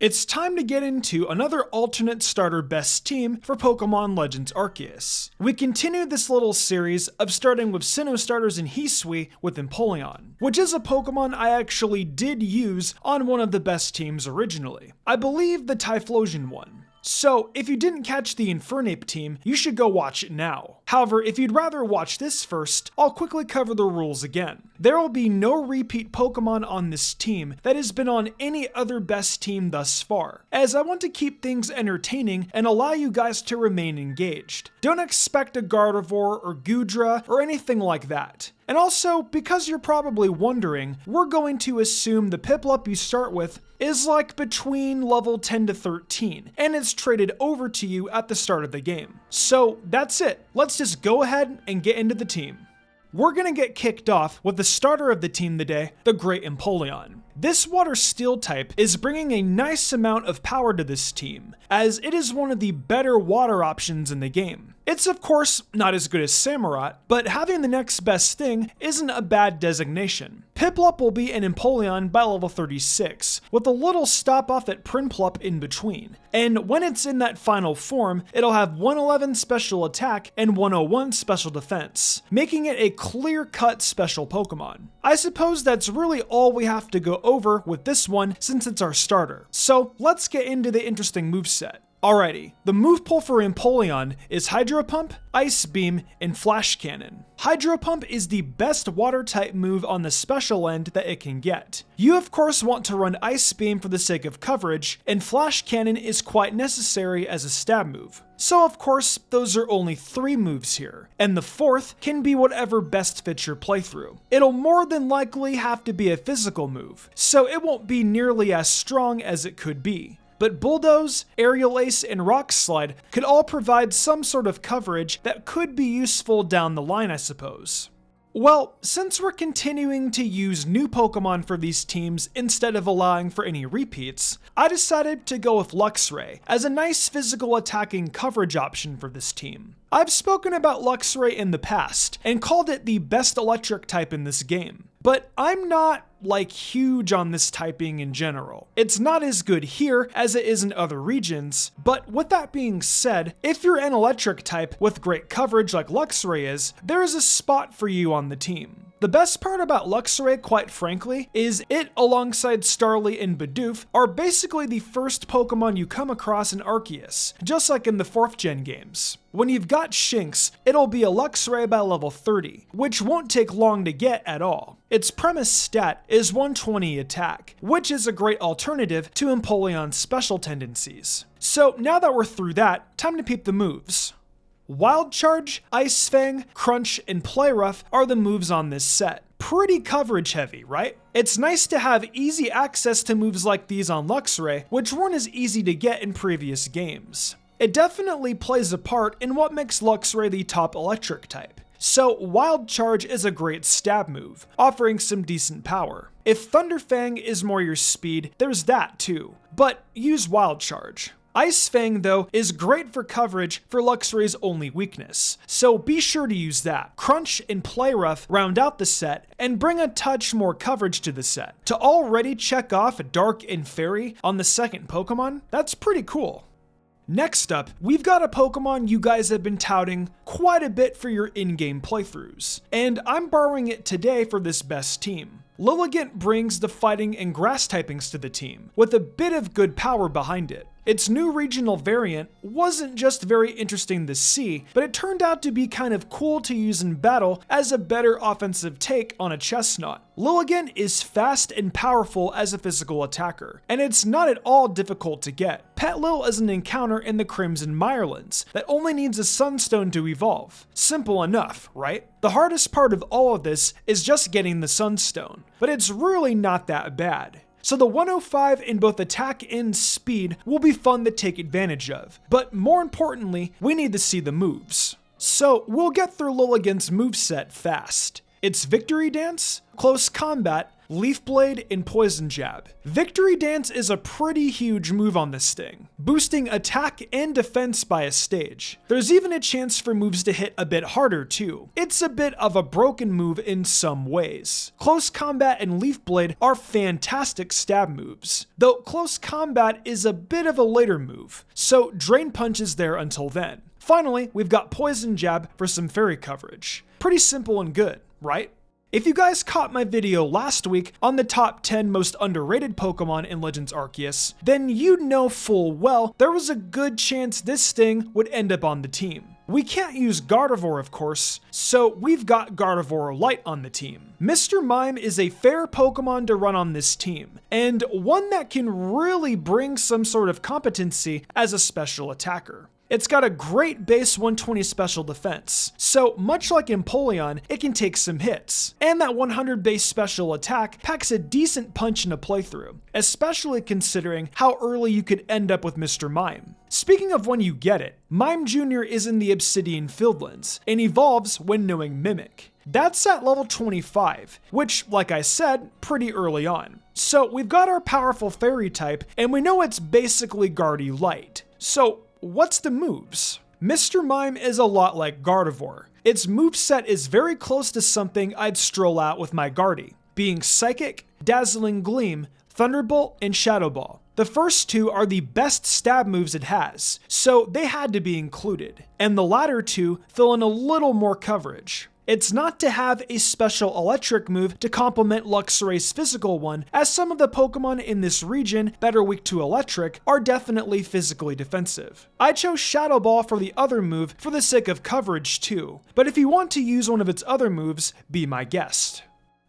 It's time to get into another alternate starter best team for Pokémon Legends Arceus. We continue this little series of starting with Sinnoh starters in Hisui with Empoleon, which is a Pokemon I actually did use on one of the best teams originally. I believe the Typhlosion one. So, if you didn't catch the Infernape team, you should go watch it now. However, if you'd rather watch this first, I'll quickly cover the rules again. There will be no repeat Pokemon on this team that has been on any other best team thus far, as I want to keep things entertaining and allow you guys to remain engaged. Don't expect a Gardevoir or Goodra or anything like that. And also, because you're probably wondering, we're going to assume the Piplup you start with is like between level 10 to 13, and it's traded over to you at the start of the game. So that's it. Let's just go ahead and get into the team. We're gonna get kicked off with the starter of the team today, the Great Empoleon. This Water Steel type is bringing a nice amount of power to this team, as it is one of the better water options in the game. It's of course not as good as Samurott, but having the next best thing isn't a bad designation. Piplup will be an Empoleon by level 36, with a little stop off at Prinplup in between. And when it's in that final form, it'll have 111 special attack and 101 special defense, making it a clear-cut special Pokemon. I suppose that's really all we have to go over with this one since it's our starter. So let's get into the interesting moveset. Alrighty, the move pool for Empoleon is Hydro Pump, Ice Beam, and Flash Cannon. Hydro Pump is the best water type move on the special end that it can get. You of course want to run Ice Beam for the sake of coverage, and Flash Cannon is quite necessary as a stab move. So of course, those are only 3 moves here, and the 4th can be whatever best fits your playthrough. It'll more than likely have to be a physical move, so it won't be nearly as strong as it could be. But Bulldoze, Aerial Ace, and Rockslide could all provide some sort of coverage that could be useful down the line, I suppose. Well, since we're continuing to use new Pokemon for these teams instead of allowing for any repeats, I decided to go with Luxray as a nice physical attacking coverage option for this team. I've spoken about Luxray in the past and called it the best electric type in this game, but I'm not huge on this typing in general. It's not as good here as it is in other regions, but with that being said, if you're an electric type with great coverage like Luxray is, there is a spot for you on the team. The best part about Luxray, quite frankly, is it alongside Starly and Bidoof are basically the first Pokemon you come across in Arceus, just like in the 4th gen games. When you've got Shinx, it'll be a Luxray by level 30, which won't take long to get at all. Its premise stat is 120 attack, which is a great alternative to Empoleon's special tendencies. So now that we're through that, time to peep the moves. Wild Charge, Ice Fang, Crunch, and Play Rough are the moves on this set. Pretty coverage heavy, right? It's nice to have easy access to moves like these on Luxray, which weren't as easy to get in previous games. It definitely plays a part in what makes Luxray the top electric type. So Wild Charge is a great stab move, offering some decent power. If Thunder Fang is more your speed, there's that too, but use Wild Charge. Ice Fang, though, is great for coverage for Luxray's only weakness, so be sure to use that. Crunch and Play Rough round out the set and bring a touch more coverage to the set. To already check off Dark and Fairy on the second Pokemon, that's pretty cool. Next up, we've got a Pokemon you guys have been touting quite a bit for your in-game playthroughs, and I'm borrowing it today for this best team. Lilligant brings the fighting and grass typings to the team, with a bit of good power behind it. Its new regional variant wasn't just very interesting to see, but it turned out to be kind of cool to use in battle as a better offensive take on a Chestnut. Lilligant is fast and powerful as a physical attacker, and it's not at all difficult to get. Petlil is an encounter in the Crimson Mirelands that only needs a Sunstone to evolve. Simple enough, right? The hardest part of all of this is just getting the Sunstone, but it's really not that bad. So the 105 in both attack and speed will be fun to take advantage of, but more importantly, we need to see the moves. So we'll get through Lilligant's moveset fast. It's Victory Dance, Close Combat, Leaf Blade, and Poison Jab. Victory Dance is a pretty huge move on this thing, boosting attack and defense by a stage. There's even a chance for moves to hit a bit harder too. It's a bit of a broken move in some ways. Close Combat and Leaf Blade are fantastic stab moves, though Close Combat is a bit of a later move, so Drain Punch is there until then. Finally, we've got Poison Jab for some fairy coverage. Pretty simple and good, right? If you guys caught my video last week on the top 10 most underrated Pokemon in Legends Arceus, then you'd know full well there was a good chance this thing would end up on the team. We can't use Gardevoir, of course, so we've got Gardevoir Light on the team. Mr. Mime is a fair Pokemon to run on this team, and one that can really bring some sort of competency as a special attacker. It's got a great base 120 special defense, so much like Empoleon, it can take some hits. And that 100 base special attack packs a decent punch in a playthrough, especially considering how early you could end up with Mr. Mime. Speaking of when you get it, Mime Jr is in the Obsidian Fieldlands, and evolves when knowing Mimic. That's at level 25, which, like I said, pretty early on. So we've got our powerful fairy type, and we know it's basically Guardy Light. So what's the moves? Mr. Mime is a lot like Gardevoir. Its moveset is very close to something I'd stroll out with my Guardy, being Psychic, Dazzling Gleam, Thunderbolt, and Shadow Ball. The first two are the best stab moves it has, so they had to be included, and the latter two fill in a little more coverage. It's not to have a special electric move to complement Luxray's physical one, as some of the Pokemon in this region that are weak to electric are definitely physically defensive. I chose Shadow Ball for the other move for the sake of coverage too, but if you want to use one of its other moves, be my guest.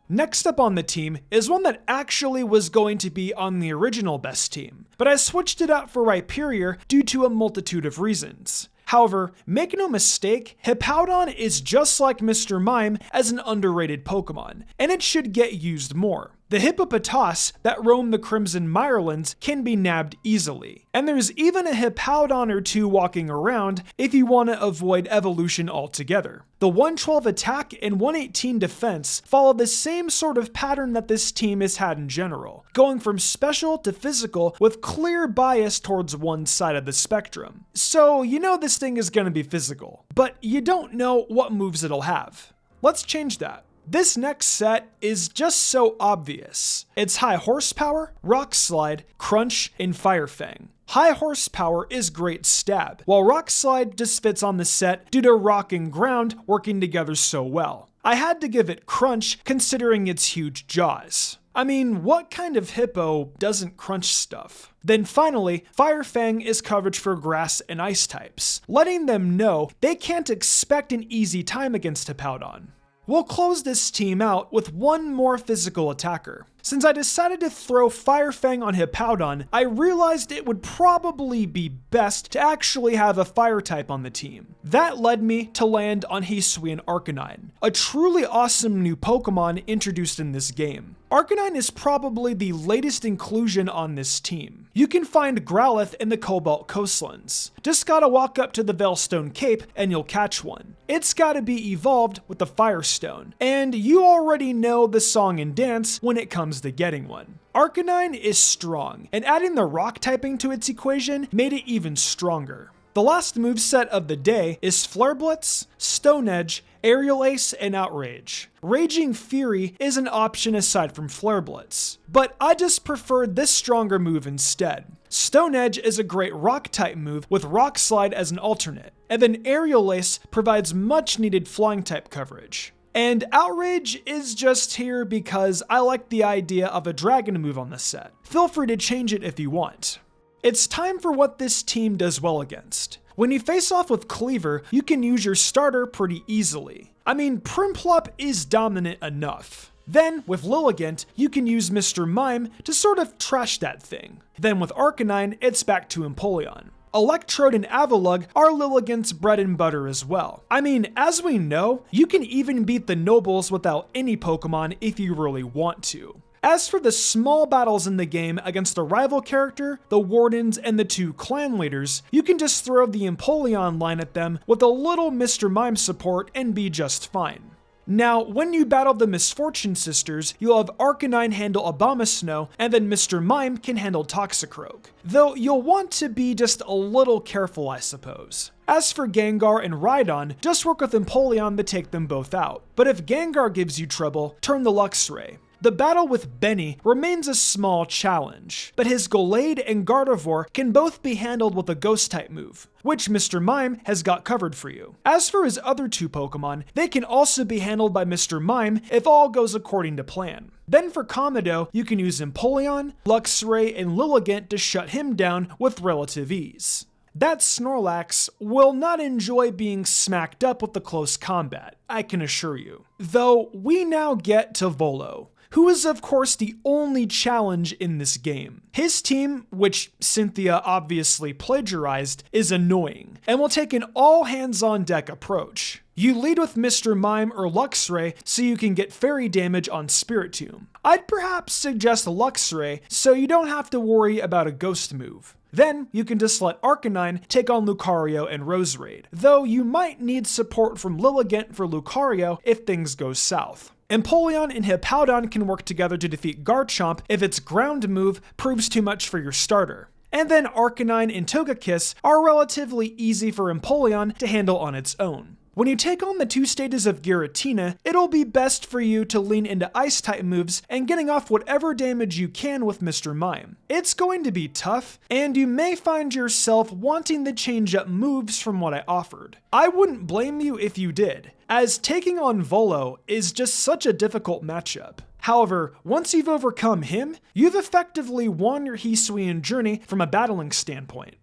Next up on the team is one that actually was going to be on the original best team, but I switched it out for Rhyperior due to a multitude of reasons. However, make no mistake, Hippowdon is just like Mr. Mime as an underrated Pokemon, and it should get used more. The Hippopotas that roam the Crimson Mirelands can be nabbed easily, and there's even a Hippowdon or two walking around if you want to avoid evolution altogether. The 112 attack and 118 defense follow the same sort of pattern that this team has had in general, going from special to physical with clear bias towards one side of the spectrum. So you know this thing is going to be physical, but you don't know what moves it'll have. Let's change that. This next set is just so obvious. It's High Horsepower, Rockslide, Crunch, and Fire Fang. High Horsepower is great stab, while Rockslide just fits on the set due to Rock and Ground working together so well. I had to give it Crunch considering its huge jaws. I mean, what kind of hippo doesn't crunch stuff? Then finally, Fire Fang is coverage for grass and ice types, letting them know they can't expect an easy time against Hippowdon. We'll close this team out with one more physical attacker. Since I decided to throw Fire Fang on Hippowdon, I realized it would probably be best to actually have a fire type on the team. That led me to land on Hisui and Arcanine, a truly awesome new Pokemon introduced in this game. Arcanine is probably the latest inclusion on this team. You can find Growlithe in the Cobalt Coastlands. Just gotta walk up to the Veilstone Cape and you'll catch one. It's gotta be evolved with the Firestone, and you already know the song and dance when it comes to getting one. Arcanine is strong, and adding the rock typing to its equation made it even stronger. The last moveset of the day is Fleur Blitz, Stone Edge, Aerial Ace, and Outrage. Raging Fury is an option aside from Fleur Blitz, but I just preferred this stronger move instead. Stone Edge is a great rock type move with Rockslide as an alternate, and then Aerial Ace provides much needed flying type coverage. And Outrage is just here because I like the idea of a dragon move on the set. Feel free to change it if you want. It's time for what this team does well against. When you face off with Cleaver, you can use your starter pretty easily. I mean, Prinplup is dominant enough. Then, with Lilligant, you can use Mr. Mime to sort of trash that thing. Then with Arcanine, it's back to Empoleon. Electrode and Avalugg are Lilligant's bread and butter as well. I mean, as we know, you can even beat the Nobles without any Pokemon if you really want to. As for the small battles in the game against a rival character, the Wardens, and the two clan leaders, you can just throw the Empoleon line at them with a little Mr. Mime support and be just fine. Now, when you battle the Misfortune Sisters, you'll have Arcanine handle Abomasnow, and then Mr. Mime can handle Toxicroak. Though you'll want to be just a little careful, I suppose. As for Gengar and Rhydon, just work with Empoleon to take them both out. But if Gengar gives you trouble, turn the Luxray. The battle with Benny remains a small challenge, but his Gallade and Gardevoir can both be handled with a Ghost-type move, which Mr. Mime has got covered for you. As for his other two Pokemon, they can also be handled by Mr. Mime if all goes according to plan. Then for Komodo, you can use Empoleon, Luxray, and Lilligant to shut him down with relative ease. That Snorlax will not enjoy being smacked up with the close combat, I can assure you. Though we now get to Volo, who is of course the only challenge in this game. His team, which Cynthia obviously plagiarized, is annoying, and will take an all-hands-on-deck approach. You lead with Mr. Mime or Luxray so you can get fairy damage on Spiritomb. I'd perhaps suggest Luxray so you don't have to worry about a ghost move. Then you can just let Arcanine take on Lucario and Roserade, though you might need support from Lilligant for Lucario if things go south. Empoleon and Hippowdon can work together to defeat Garchomp if its ground move proves too much for your starter. And then Arcanine and Togekiss are relatively easy for Empoleon to handle on its own. When you take on the two stages of Giratina, it'll be best for you to lean into Ice-type moves and getting off whatever damage you can with Mr. Mime. It's going to be tough, and you may find yourself wanting to change up moves from what I offered. I wouldn't blame you if you did, as taking on Volo is just such a difficult matchup. However, once you've overcome him, you've effectively won your Hisuian journey from a battling standpoint.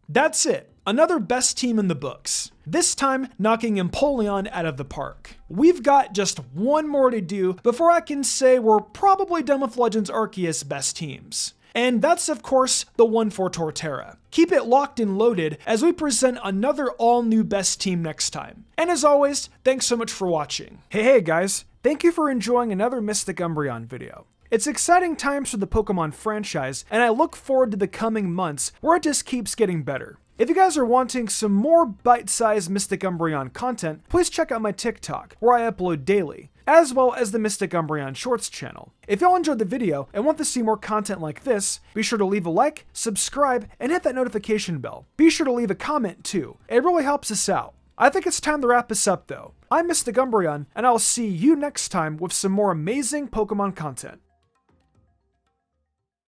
That's it, another best team in the books. This time, knocking Empoleon out of the park. We've got just one more to do before I can say we're probably done with Legends Arceus best teams. And that's of course the one for Torterra. Keep it locked and loaded as we present another all-new best team next time. And as always, thanks so much for watching. Hey guys, thank you for enjoying another Mystic Umbreon video. It's exciting times for the Pokemon franchise, and I look forward to the coming months where it just keeps getting better. If you guys are wanting some more bite-sized Mystic Umbreon content, please check out my TikTok, where I upload daily, as well as the Mystic Umbreon Shorts channel. If y'all enjoyed the video and want to see more content like this, be sure to leave a like, subscribe, and hit that notification bell. Be sure to leave a comment too, it really helps us out. I think it's time to wrap this up though. I'm Mystic Umbreon, and I'll see you next time with some more amazing Pokemon content.